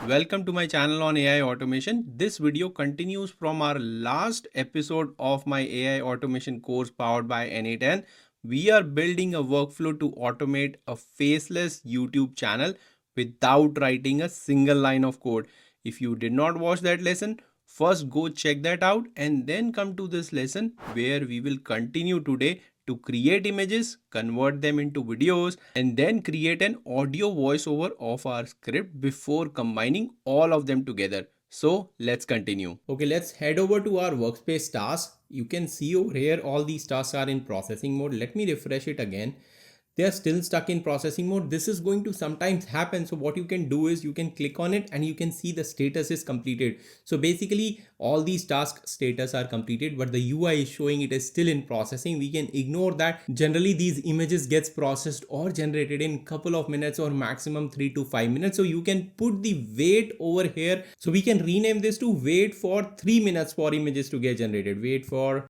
Welcome to my channel on AI automation. This video continues from our last episode of my AI automation course powered by N8N. We are building a workflow to automate a faceless YouTube channel without writing a single line of code. If you did not watch that lesson, first go check that out and then come to this lesson where we will continue today to create images, convert them into videos, and then create an audio voiceover of our script before combining all of them together. So let's continue. Okay, let's head over to our workspace tasks. You can see over here all these tasks are in processing mode. Let me refresh it again. They are still stuck in processing mode. This is going to sometimes happen. So what you can do is you can click on it and you can see the status is completed. So basically all these task status are completed, but the UI is showing it is still in processing. We can ignore that. Generally these images gets processed or generated in couple of minutes or maximum 3 to 5 minutes. So you can put the wait over here. So we can rename this to wait for 3 minutes for images to get generated. Wait for.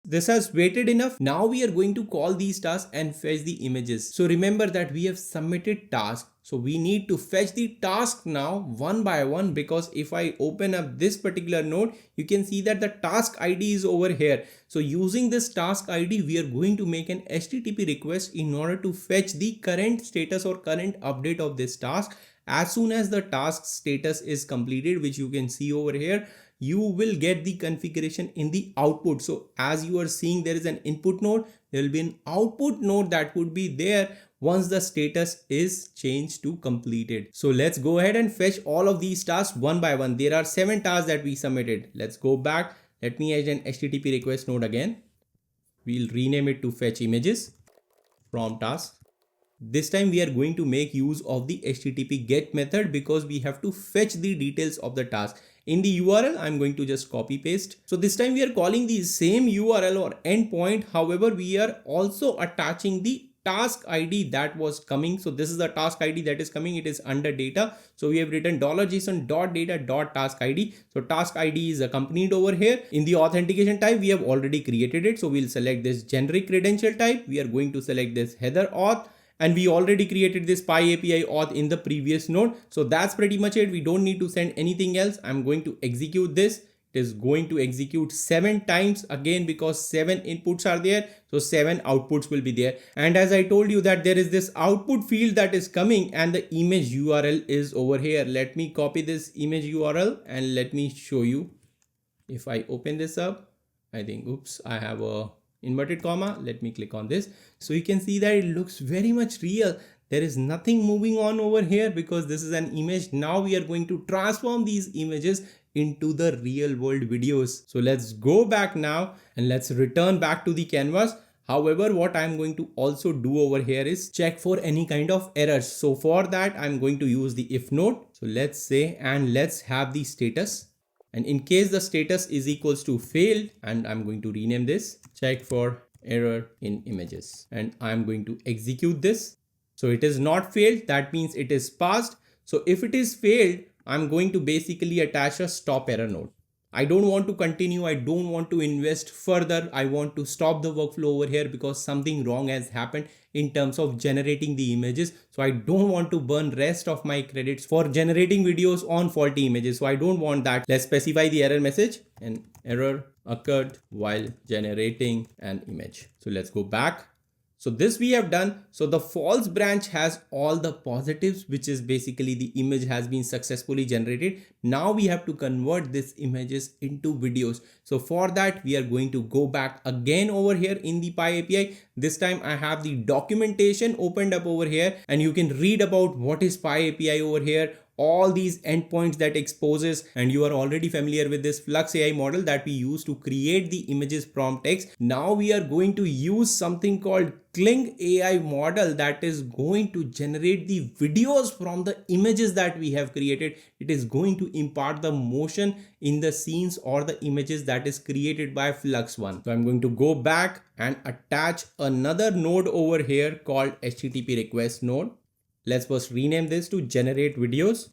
This has waited enough. Now we are going to call these tasks and fetch the images. So remember that we have submitted task. So we need to fetch the task now one by one, because if I open up this particular node, you can see that the task ID is over here. So using this task ID, we are going to make an HTTP request in order to fetch the current status or current update of this task. As soon as the task status is completed, which you can see over here, you will get the configuration in the output. So as you are seeing, there is an input node, there will be an output node that would be there once the status is changed to completed. So let's go ahead and fetch all of these tasks one by one. There are 7 tasks that we submitted. Let's go back. Let me add an HTTP request node again. We'll rename it to fetch images from task. This time we are going to make use of the HTTP GET method because we have to fetch the details of the task. In the URL, I'm going to just copy paste. So this time we are calling the same URL or endpoint. However, we are also attaching the task ID that was coming. So this is the task ID that is coming. It is under data. So we have written $json.data.task ID. So task ID is accompanied over here. In the authentication type, we have already created it. So we'll select this generic credential type. We are going to select this header auth. And we already created this PyAPI auth in the previous node. So that's pretty much it. We don't need to send anything else. I'm going to execute this. It is going to execute 7 times again because 7 inputs are there. So 7 outputs will be there. And as I told you that there is this output field that is coming and the image URL is over here. Let me copy this image URL and let me show you. If I open this up, I think, oops, I have a inverted comma. Let me click on this. So you can see that it looks very much real. There is nothing moving on over here because this is an image. Now we are going to transform these images into the real world videos. So let's go back now and let's return back to the canvas. However, what I'm going to also do over here is check for any kind of errors. So for that, I'm going to use the if node. So let's say, and let's have the status. And in case the status is equals to failed, and I'm going to rename this, check for error in images, and I'm going to execute this. So it is not failed. That means it is passed. So if it is failed, I'm going to basically attach a stop error node. I don't want to continue. I don't want to invest further. I want to stop the workflow over here because something wrong has happened in terms of generating the images. So I don't want to burn rest of my credits for generating videos on faulty images. So I don't want that. Let's specify the error message. An error occurred while generating an image. So let's go back. So this we have done. So the false branch has all the positives, which is basically the image has been successfully generated. Now we have to convert these images into videos. So for that, we are going to go back again over here in the PyAPI. This time I have the documentation opened up over here and you can read about what is PyAPI over here, all these endpoints that exposes, and you are already familiar with this Flux AI model that we use to create the images from text. Now we are going to use something called Kling AI model that is going to generate the videos from the images that we have created. It is going to impart the motion in the scenes or the images that is created by Flux One. So I'm going to go back and attach another node over here called HTTP request node. Let's first rename this to generate videos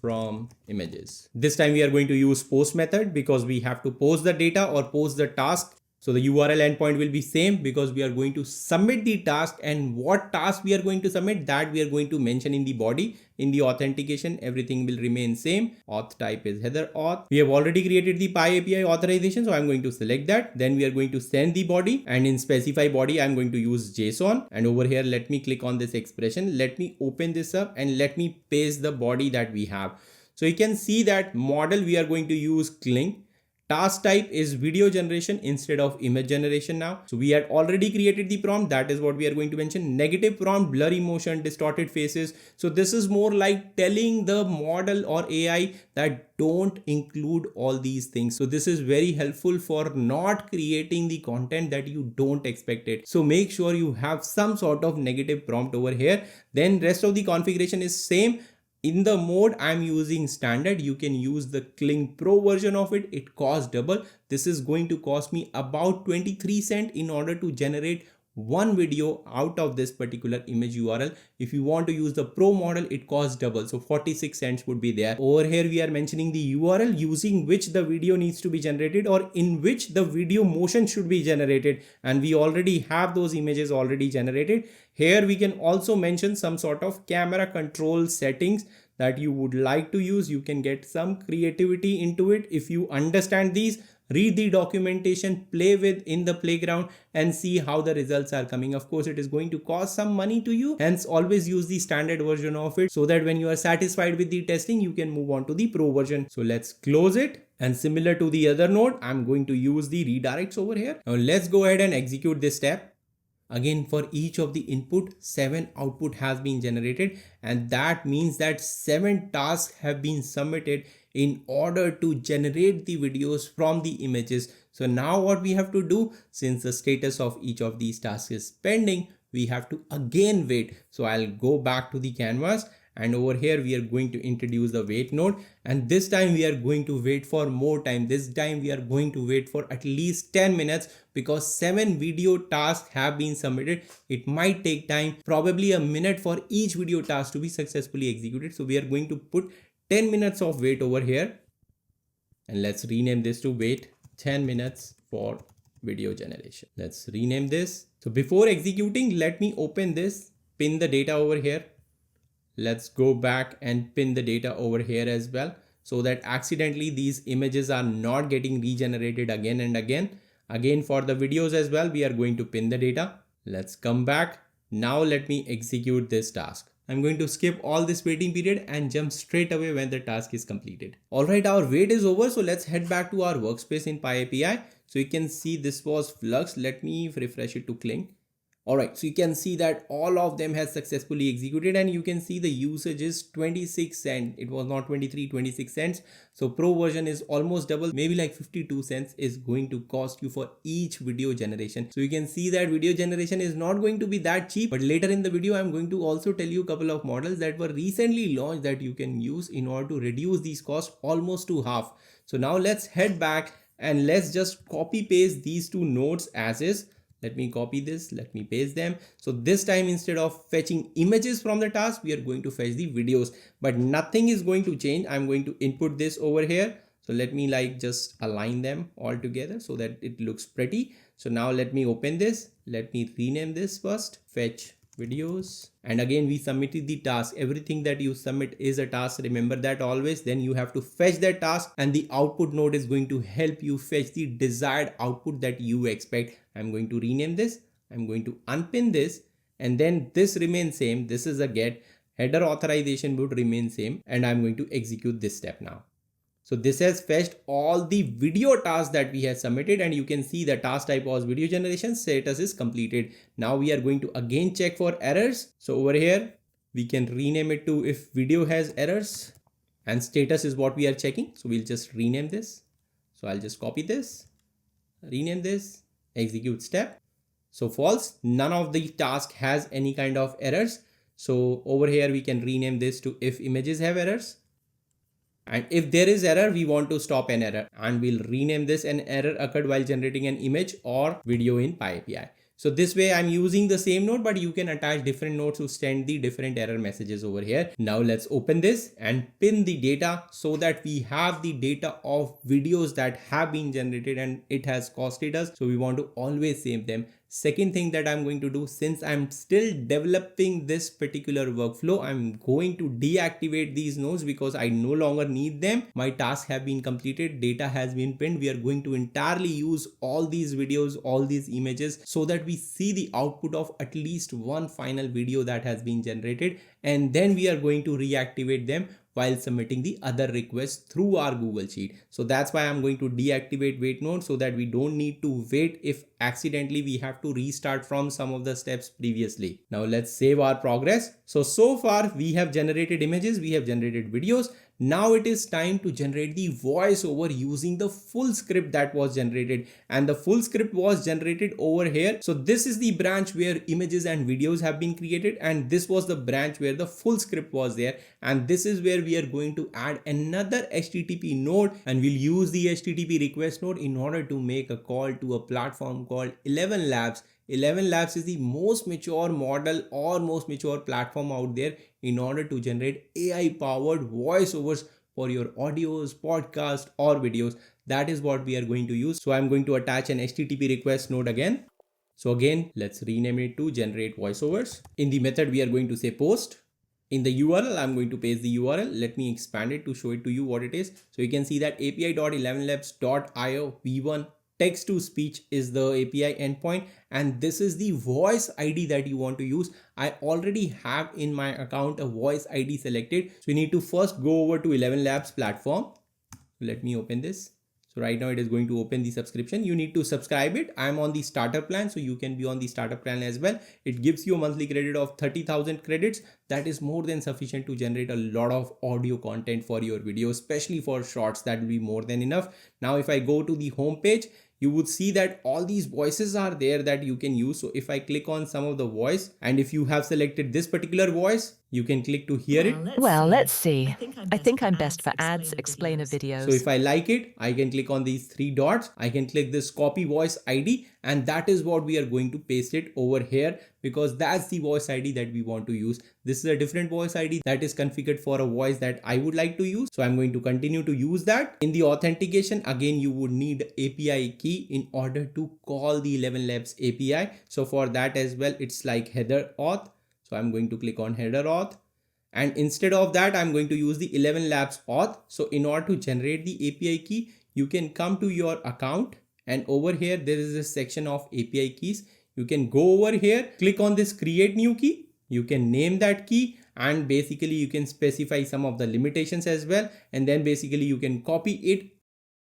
from images. This time we are going to use post method because we have to post the data or post the task So the URL endpoint will be same because we are going to submit the task, and what task we are going to submit, that we are going to mention in the body. In the authentication, everything will remain same. Auth type is header auth. We have already created the PyAPI authorization, so I'm going to select that. Then we are going to send the body, and in specify body, I'm going to use JSON. And over here, let me click on this expression. Let me open this up and let me paste the body that we have. So you can see that model we are going to use Kling. Task type is video generation instead of image generation now. So we had already created the prompt. That is what we are going to mention. Negative prompt, blurry motion, distorted faces. So this is more like telling the model or AI that don't include all these things. So this is very helpful for not creating the content that you don't expect it. So make sure you have some sort of negative prompt over here. Then rest of the configuration is same. In the mode I'm using standard. You can use the Kling Pro version of it. It costs double. This is going to cost me about 23 cents in order to generate one video out of this particular image URL. If you want to use the Pro model, it costs double. So 46 cents would be there. Over here, we are mentioning the URL using which the video needs to be generated or in which the video motion should be generated. And we already have those images already generated. Here we can also mention some sort of camera control settings that you would like to use. You can get some creativity into it. If you understand these, read the documentation, play with in the playground and see how the results are coming. Of course, it is going to cost some money to you. Hence, always use the standard version of it so that when you are satisfied with the testing, you can move on to the Pro version. So let's close it. And similar to the other node, I'm going to use the redirects over here. Now let's go ahead and execute this step. Again, for each of the input, 7 output has been generated, and that means that 7 tasks have been submitted in order to generate the videos from the images. So now what we have to do, since the status of each of these tasks is pending, we have to again wait. So I'll go back to the canvas, and over here we are going to introduce the wait node, and this time we are going to wait for more time. This time we are going to wait for at least 10 minutes because 7 video tasks have been submitted. It might take time, probably a minute for each video task to be successfully executed. So we are going to put 10 minutes of wait over here, and let's rename this to wait 10 minutes for video generation. Let's rename this. So before executing, let me open this, pin the data over here. Let's go back and pin the data over here as well, so that accidentally these images are not getting regenerated again and again. Again, for the videos as well, we are going to pin the data. Let's come back. Now let me execute this task. I'm going to skip all this waiting period and jump straight away when the task is completed. All right, our wait is over. So let's head back to our workspace in PyAPI. So you can see this was Flux. Let me refresh it to Kling. All right, so you can see that all of them has successfully executed, and you can see the usage is 26 cents. It was not 23, 26 cents. So Pro version is almost double, maybe like 52 cents is going to cost you for each video generation. So you can see that video generation is not going to be that cheap, but later in the video, I'm going to also tell you a couple of models that were recently launched that you can use in order to reduce these costs almost to half. So now let's head back and let's just copy paste these two nodes as is. Let me copy this, let me paste them. So this time, instead of fetching images from the task, we are going to fetch the videos, but nothing is going to change. I'm going to input this over here. So let me just align them all together so that it looks pretty. So now let me open this. Let me rename this first, fetch videos. And again, we submitted the task. Everything that you submit is a task. Remember that always. Then you have to fetch that task, and the output node is going to help you fetch the desired output that you expect. I'm going to rename this. I'm going to unpin this, and then this remains same. This is a get. Header authorization would remain same, and I'm going to execute this step now. So this has fetched all the video tasks that we have submitted, and you can see the task type was video generation, status is completed. Now we are going to again check for errors. So over here, we can rename it to if video has errors, and status is what we are checking. So we'll just rename this. So I'll just copy this, rename this, execute step. So false, none of the task has any kind of errors. So over here, we can rename this to if images have errors. And if there is error, we want to stop an error, and we'll rename this an error occurred while generating an image or video in PyAPI. So this way I'm using the same node, but you can attach different nodes to send the different error messages over here. Now let's open this and pin the data so that we have the data of videos that have been generated and it has costed us. So we want to always save them. Second thing that I'm going to do, since I'm still developing this particular workflow, I'm going to deactivate these nodes because I no longer need them. My tasks have been completed, data has been pinned. We are going to entirely use all these videos, all these images, so that we see the output of at least one final video that has been generated, and then we are going to reactivate them while submitting the other requests through our Google Sheet. So that's why I'm going to deactivate wait node, so that we don't need to wait if accidentally we have to restart from some of the steps previously. Now let's save our progress. So far we have generated images, we have generated videos. Now it is time to generate the voiceover using the full script that was generated, and the full script was generated over here. So this is the branch where images and videos have been created, and this was the branch where the full script was there, and this is where we are going to add another HTTP node, and we'll use the HTTP request node in order to make a call to a platform called ElevenLabs. ElevenLabs is the most mature model or most mature platform out there in order to generate AI powered voiceovers for your audios, podcasts, or videos. That is what we are going to use. So I'm going to attach an HTTP request node again. So again, let's rename it to generate voiceovers. In the method, we are going to say post. In the URL, I'm going to paste the URL. Let me expand it to show it to you what it is. So you can see that api.elevenlabs.io v1 text to speech is the API endpoint, and this is the voice ID that you want to use. I already have in my account a voice ID selected. So we need to first go over to ElevenLabs platform. Let me open this. So right now it is going to open the subscription. You need to subscribe it. I'm on the starter plan, so you can be on the starter plan as well. It gives you a monthly credit of 30,000 credits. That is more than sufficient to generate a lot of audio content for your video, especially for shorts. That will be more than enough. Now if I go to the home page, you would see that all these voices are there that you can use. So if I click on some of the voice, and if you have selected this particular voice, you can click to hear it. Well, let's see. I think I'm best for ads, explainer So videos. if I like it, I can click on these three dots. I can click this copy voice ID, and that is what we are going to paste it over here, because that's the voice ID that we want to use. This is a different voice ID that is configured for a voice that I would like to use. So I'm going to continue to use that. In the authentication, again, you would need API key in order to call the ElevenLabs API. So for that as well, it's like header auth. So I'm going to click on header auth. And instead of that, I'm going to use the ElevenLabs auth. So in order to generate the API key, you can come to your account, and over here, there is a section of API keys. You can go over here, click on this create new key. You can name that key, and basically you can specify some of the limitations as well. And then basically you can copy it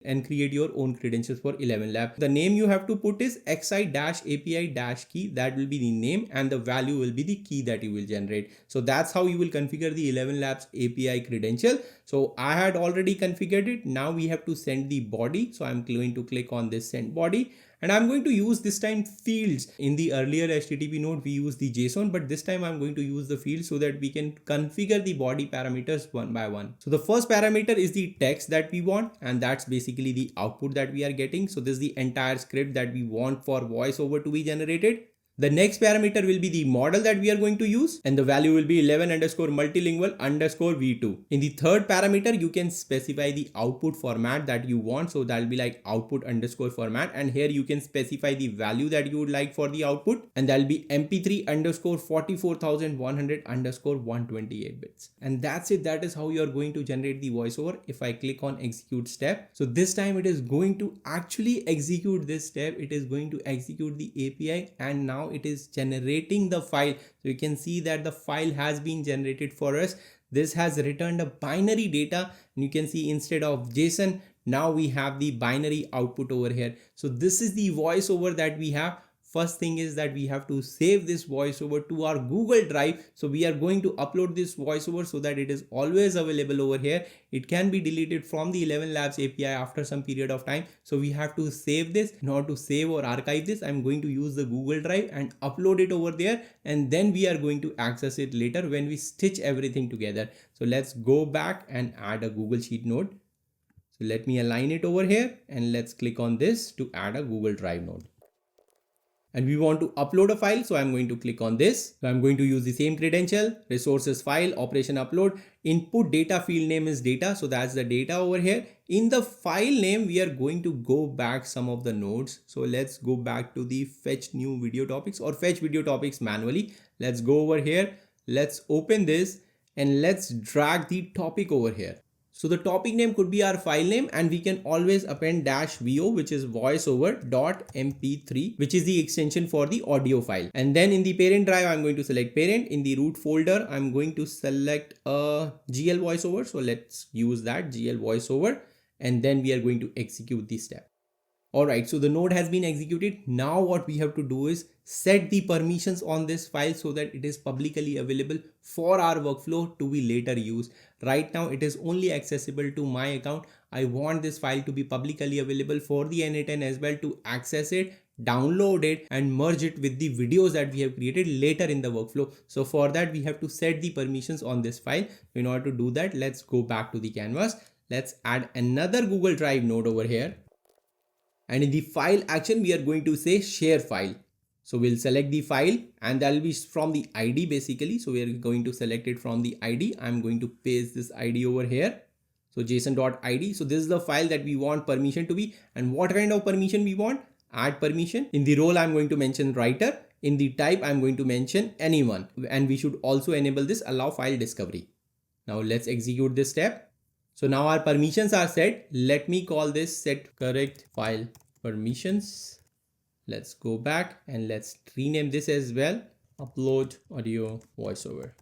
and create your own credentials for ElevenLabs. The name you have to put is xi-api-key. That will be the name, and the value will be the key that you will generate. So that's how you will configure the ElevenLabs API credential. So I had already configured it. Now we have to send the body. So I'm going to click on this send body. And I'm going to use this time fields. In the earlier HTTP node, we use the JSON, but this time I'm going to use the fields so that we can configure the body parameters one by one. So the first parameter is the text that we want, and that's basically the output that we are getting. So this is the entire script that we want for voiceover to be generated. The next parameter will be the model that we are going to use, and the value will be 11_multilingual_v2. In the third parameter, you can specify the output format that you want. So that will be like output_format, and here you can specify the value that you would like for the output, and that will be mp3_44100_128 bits. And that's it. That is how you are going to generate the voiceover. If I click on execute step, so this time it is going to actually execute this step. It is going to execute the API, and now it is generating the file. So you can see that the file has been generated for us. This has returned a binary data, and you can see instead of JSON, now we have the binary output over here. So this is the voiceover that we have. First thing is that we have to save this voiceover to our Google Drive. So we are going to upload this voiceover so that it is always available over here. It can be deleted from the ElevenLabs API after some period of time. So we have to save this. In order to save or archive this, I'm going to use the Google Drive and upload it over there. And then we are going to access it later when we stitch everything together. So let's go back and add a Google Sheet node. So let me align it over here, and let's click on this to add a Google Drive node. and we want to upload a file. So I'm going to click on this. So I'm going to use the same credential, resources file, operation upload, input data field name is data. So that's the data over here. In the file name, we are going to go back some of the nodes. So let's go back to the fetch new video topics or fetch video topics manually. Let's go over here. Let's open this and let's drag the topic over here. So the topic name could be our file name, and we can always append -vo, which is voiceover.mp3, which is the extension for the audio file. And then in the parent drive, I'm going to select parent. In the root folder, I'm going to select a GL voiceover. So let's use that GL voiceover, and then we are going to execute this step. Alright, so the node has been executed. Now what we have to do is set the permissions on this file so that it is publicly available for our workflow to be later used. Right now it is only accessible to my account. I want this file to be publicly available for the n8n as well to access it, download it and merge it with the videos that we have created later in the workflow. So for that we have to set the permissions on this file. In order to do that, let's go back to the canvas. Let's add another Google Drive node over here. And in the file action, we are going to say share file. So we'll select the file and that will be from the ID basically. So we are going to select it from the ID. I'm going to paste this ID over here. So json.id. So this is the file that we want permission to be, and what kind of permission we want? Add permission. In the role, I'm going to mention writer. In the type, I'm going to mention anyone, and we should also enable this allow file discovery. Now let's execute this step. So now our permissions are set. Let me call this set correct file permissions. Let's go back and let's rename this as well. Upload audio voiceover.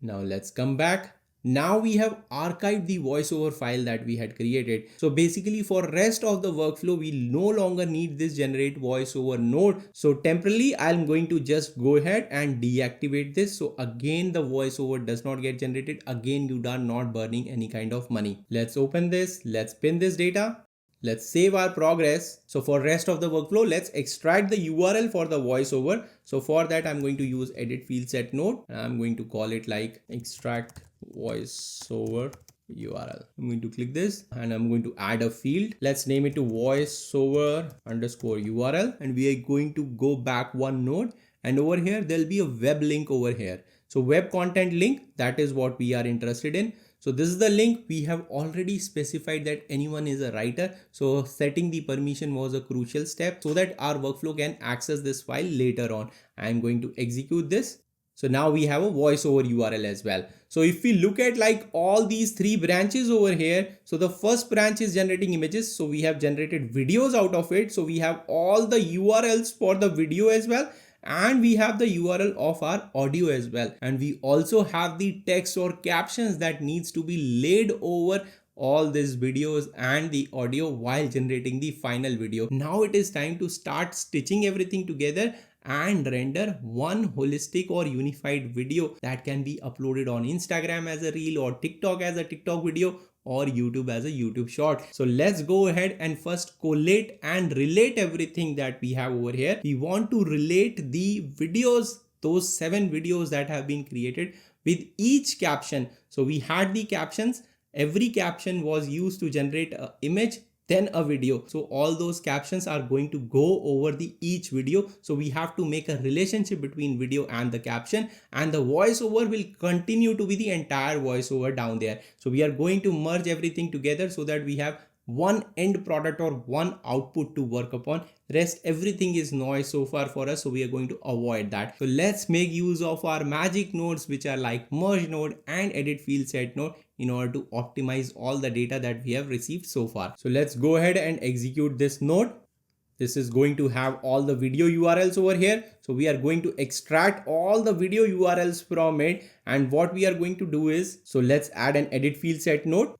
Now let's come back. Now we have archived the voiceover file that we had created. So basically for rest of the workflow, we no longer need this generate voiceover node. So temporarily, I'm going to just go ahead and deactivate this. So again, the voiceover does not get generated. Again, you are not burning any kind of money. Let's open this. Let's pin this data. Let's save our progress. So for rest of the workflow, let's extract the URL for the voiceover. So for that, I'm going to use edit field set node. And I'm going to call it like extract voiceover URL. I'm going to click this and I'm going to add a field. Let's name it to voiceover underscore URL. And we are going to go back one node, and over here, there'll be a web link over here. So web content link, that is what we are interested in. So this is the link. We have already specified that anyone is a writer. So setting the permission was a crucial step so that our workflow can access this file later on. I'm going to execute this. So now we have a voiceover URL as well. So if we look at like all these three branches over here, so the first branch is generating images. So we have generated videos out of it. So we have all the URLs for the video as well. And we have the URL of our audio as well. And we also have the text or captions that needs to be laid over all these videos and the audio while generating the final video. Now it is time to start stitching everything together and render one holistic or unified video that can be uploaded on Instagram as a reel or TikTok as a TikTok video or YouTube as a YouTube short. So let's go ahead and first collate and relate everything that we have over here. We want to relate the videos, those 7 videos that have been created with each caption. So we had the captions. Every caption was used to generate an image, then a video. So all those captions are going to go over the each video. So we have to make a relationship between video and the caption, and the voiceover will continue to be the entire voiceover down there. So we are going to merge everything together so that we have one end product or one output to work upon. Rest everything is noise so far for us, so we are going to avoid that. So let's make use of our magic nodes, which are like merge node and edit field set node, in order to optimize all the data that we have received so far. So let's go ahead and execute this node. This is going to have all the video URLs over here. So we are going to extract all the video URLs from it. And what we are going to do is, so let's add an edit field set node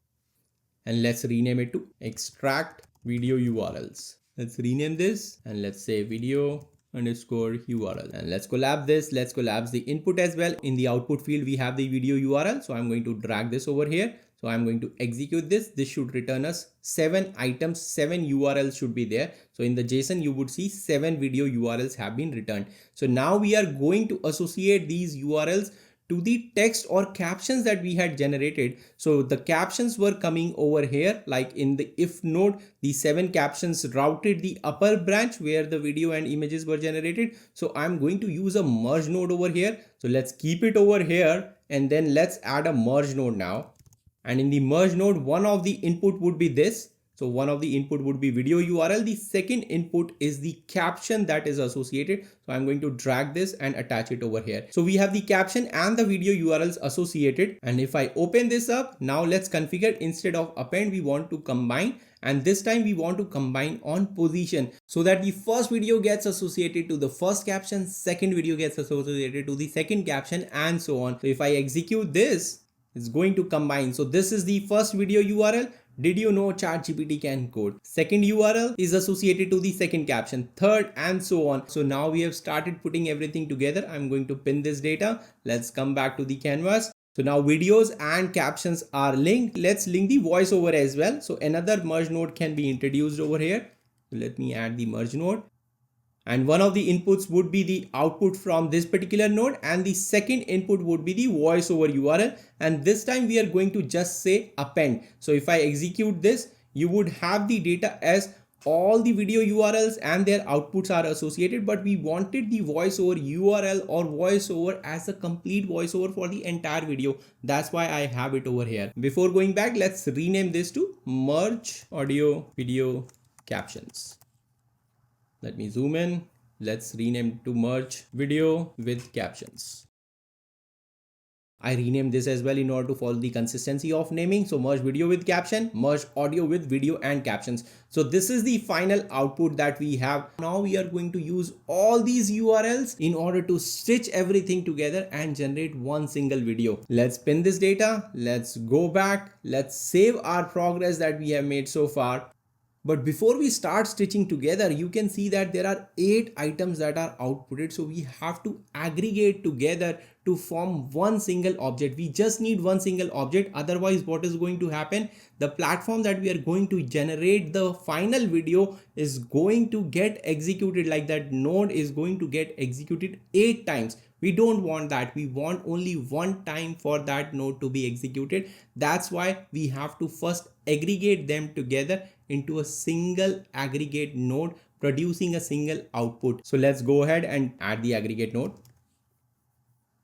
and let's rename it to extract video URLs. Let's rename this and let's say video underscore URL, and let's collab this. Let's collapse the input as well. In the output field, we have the video URL. So I'm going to drag this over here. So I'm going to execute this. This should return us 7 items, 7 URLs should be there. So in the JSON, you would see 7 video URLs have been returned. So now we are going to associate these URLs to the text or captions that we had generated. So the captions were coming over here, like in the if node, the 7 captions routed the upper branch where the video and images were generated. So I'm going to use a merge node over here. So let's keep it over here and then let's add a merge node now. And in the merge node, one of the input would be this. So one of the input would be video URL. The second input is the caption that is associated. So I'm going to drag this and attach it over here. So we have the caption and the video URLs associated. And if I open this up, now let's configure, instead of append, we want to combine. And this time we want to combine on position so that the first video gets associated to the first caption, second video gets associated to the second caption, and so on. So if I execute this, it's going to combine. So this is the first video URL. Did you know ChatGPT can code? Second URL is associated to the second caption, third, and so on. So now we have started putting everything together. I'm going to pin this data. Let's come back to the canvas. So now videos and captions are linked. Let's link the voiceover as well. So another merge node can be introduced over here. So let me add the merge node. And one of the inputs would be the output from this particular node, and the second input would be the voiceover URL. And this time we are going to just say append. So if I execute this, you would have the data as all the video URLs and their outputs are associated, but we wanted the voiceover URL or voiceover as a complete voiceover for the entire video. That's why I have it over here. Before going back, let's rename this to merge audio video captions. Let me zoom in. Let's rename to merge video with captions. I renamed this as well in order to follow the consistency of naming. So merge video with caption, merge audio with video and captions. So this is the final output that we have. Now we are going to use all these URLs in order to stitch everything together and generate one single video. Let's pin this data. Let's go back. Let's save our progress that we have made so far. But before we start stitching together, you can see that there are 8 items that are outputted. So we have to aggregate together to form one single object. We just need one single object. Otherwise, what is going to happen? The platform that we are going to generate the final video is going to get executed, like that node is going to get executed 8 times. We don't want that. We want only one time for that node to be executed. That's why we have to first aggregate them together into a single aggregate node, producing a single output. So let's go ahead and add the aggregate node.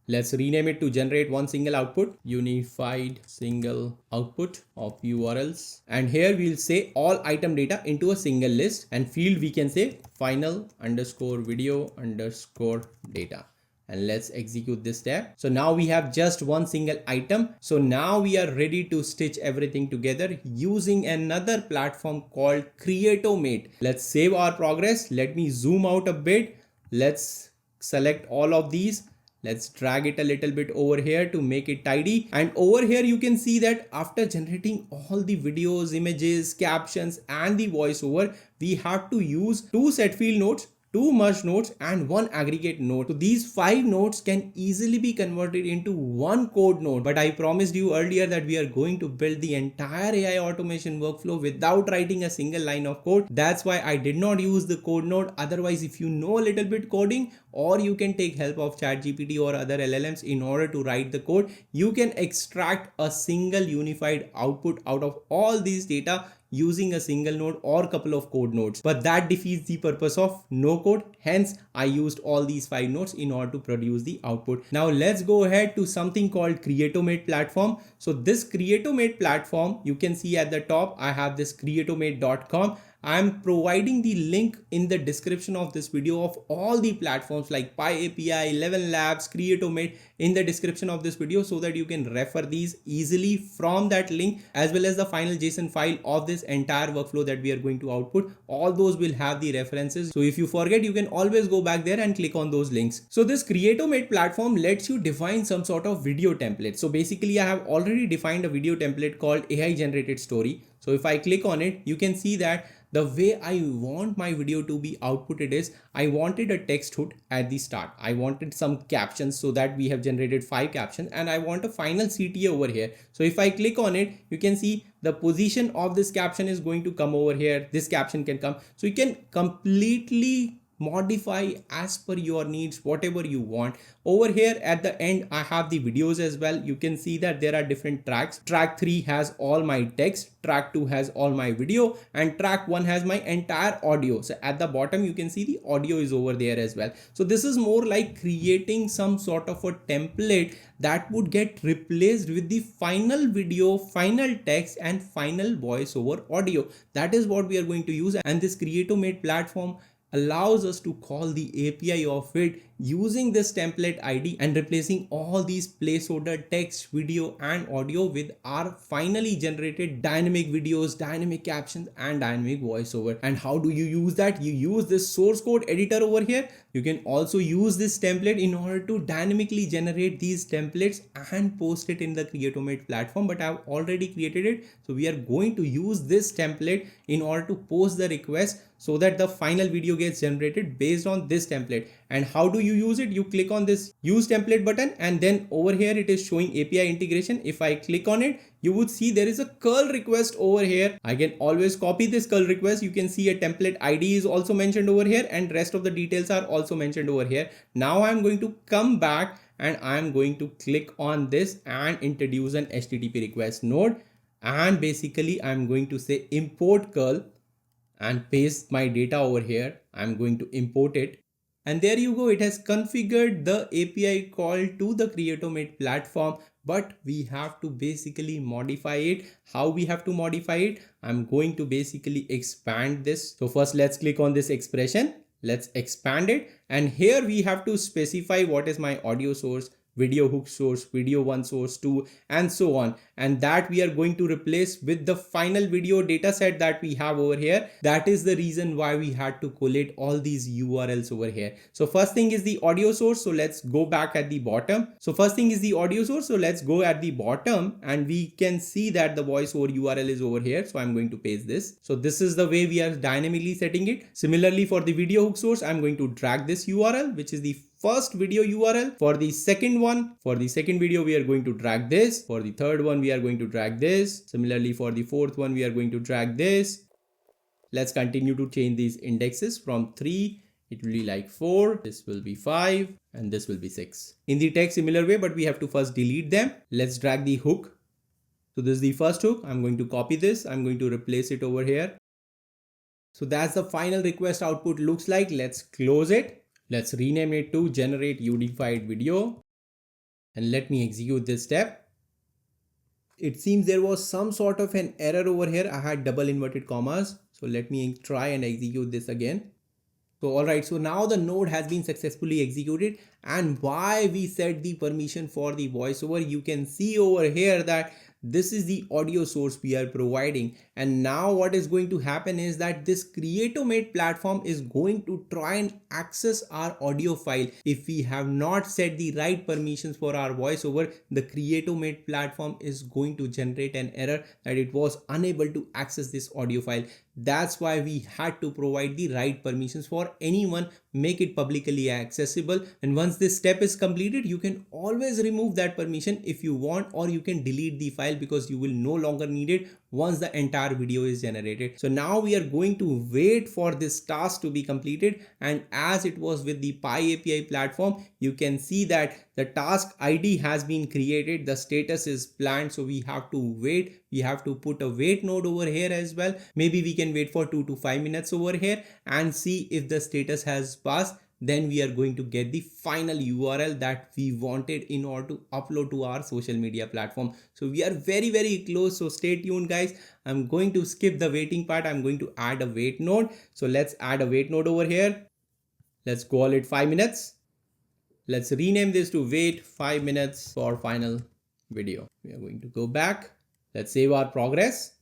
Let's rename it to generate one single output, unified single output of URLs. And here we'll say all item data into a single list, and field we can say final underscore video underscore data. And let's execute this tab. So now we have just one single item. So now we are ready to stitch everything together using another platform called Creatomate. Let's save our progress. Let me zoom out a bit. Let's select all of these. Let's drag it a little bit over here to make it tidy. And over here you can see that after generating all the videos, images, captions, and the voiceover, we have to use 2 set field nodes, 2 merge nodes, and 1 aggregate node. So these 5 nodes can easily be converted into one code node. But I promised you earlier that we are going to build the entire AI automation workflow without writing a single line of code. That's why I did not use the code node. Otherwise, if you know a little bit coding, or you can take help of ChatGPT or other LLMs in order to write the code, you can extract a single unified output out of all these data using a single node or couple of code nodes. But that defeats the purpose of no code. Hence, I used all these 5 nodes in order to produce the output. Now let's go ahead to something called Creatomate platform. So this Creatomate platform, you can see at the top, I have this creatomate.com. I'm providing the link in the description of this video of all the platforms like PyAPI, 11 Labs, Creatomate in the description of this video, so that you can refer these easily from that link, as well as the final JSON file of this entire workflow that we are going to output. All those will have the references. So if you forget, you can always go back there and click on those links. So this Creatomate platform lets you define some sort of video template. So basically I have already defined a video template called AI generated story. So if I click on it, you can see that the way I want my video to be outputted is, I wanted a text hook at the start. I wanted some captions, so that we have generated 5 captions, and I want a final CTA over here. So if I click on it, you can see the position of this caption is going to come over here. This caption can come. So you can completely modify as per your needs, whatever you want. Over here at the end, I have the videos as well. You can see that there are different tracks. Track 3 has all my text, track 2 has all my video, and track 1 has my entire audio. So at the bottom, you can see the audio is over there as well. So this is more like creating some sort of a template that would get replaced with the final video, final text, and final voice over audio. That is what we are going to use, and this Creatomate platform allows us to call the API of it using this template ID and replacing all these placeholder text, video, and audio with our finally generated dynamic videos, dynamic captions, and dynamic voiceover. And how do you use that? You use this source code editor over here. You can also use this template in order to dynamically generate these templates and post it in the Creatomate platform, but I've already created it. So we are going to use this template in order to post the request so that the final video gets generated based on this template. And how do you use it? You click on this use template button, and then over here it is showing API integration. If I click on it, you would see there is a curl request over here. I can always copy this curl request. You can see a template ID is also mentioned over here, and rest of the details are also mentioned over here. Now I'm going to come back and I'm going to click on this and introduce an HTTP request node, and basically I'm going to say import curl and paste my data over here. I'm going to import it, and there you go. It has configured the API call to the Creatomate platform, but we have to basically modify it. How we have to modify it? I'm going to basically expand this. So first let's click on this expression. Let's expand it, and here we have to specify what is my audio source, video hook source, video 1 source 2, and so on, and that we are going to replace with the final video data set that we have over here. That is the reason why we had to collate all these URLs over here. So first thing is the audio source, so let's go back at the bottom. So first thing is the audio source, so let's go at the bottom, and we can see that the voice over URL is over here. So I'm going to paste this. So this is the way we are dynamically setting it. Similarly, for the video hook source, I'm going to drag this URL, which is the first video URL. For the second one, for the second video, we are going to drag this. For the third one, we are going to drag this. Similarly, for the fourth one, we are going to drag this. Let's continue to change these indexes. From 3, it will be like 4, this will be 5, and this will be 6. In the text, similar way, but we have to first delete them. Let's drag the hook. So this is the first hook. I'm going to copy this. I'm going to replace it over here. So that's the final request output looks like. Let's close it. Let's rename it to generate unified video, and let me execute this step. It seems there was some sort of an error over here. I had double inverted commas. So let me try and execute this again. So alright, so now the node has been successfully executed, and why we set the permission for the voiceover, you can see over here that this is the audio source we are providing. And now what is going to happen is that this Creatomate platform is going to try and access our audio file. If we have not set the right permissions for our voiceover, the Creatomate platform is going to generate an error that it was unable to access this audio file. That's why we had to provide the right permissions for anyone, make it publicly accessible. And once this step is completed, you can always remove that permission if you want, or you can delete the file because you will no longer need it once the entire video is generated. So now we are going to wait for this task to be completed, and as it was with the PyAPI platform, you can see that the task ID has been created, the status is planned, so we have to wait. We have to put a wait node over here as well. Maybe we can wait for 2 to 5 minutes over here and see if the status has passed. Then we are going to get the final URL that we wanted in order to upload to our social media platform. So we are very close, so stay tuned guys. I'm going to skip the waiting part. I'm going to add a wait node. So let's add a wait node over here. Let's call it 5 minutes. Let's rename this to wait 5 minutes for final video. We are going to go back. Let's save our progress.